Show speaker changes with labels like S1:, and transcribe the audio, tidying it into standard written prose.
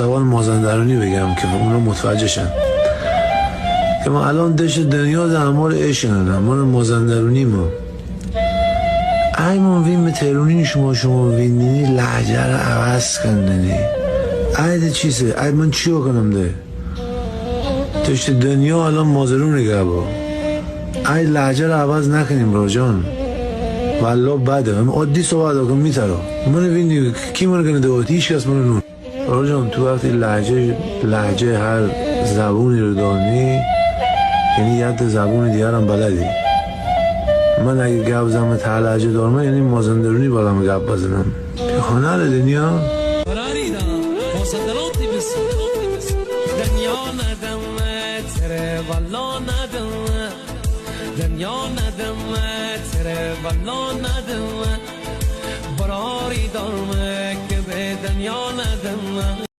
S1: زبان مازندرانی بگم که اونا متوجه شن که ما الان دشت دنیا در مال عشقن، مال مازندرانی ما. ای من وین به تهرونی شما وینینی لحجه رو عوض کندنی. ای ده چیزه؟ ای من چی کنم ده؟ دشت دنیا الان مازرون نگه با. ای لحجه رو عوض نکنیم راجان. والله بده هم عادی صحبت کنم میتره من وینی کی من کنه دوتی هیچ کس من نون راجان. تو وقتی لحجه هر زبونی رو دانی یعنی یاد زبون دیگر هم بلدی. من اگه گپ زمه ته لحجه دارم یعنی مازندرانی بالام گپ بزنم که خانه رو دنیا
S2: دنیا ندمه تره والا ندمه براری دارمه که به دنیا ندمه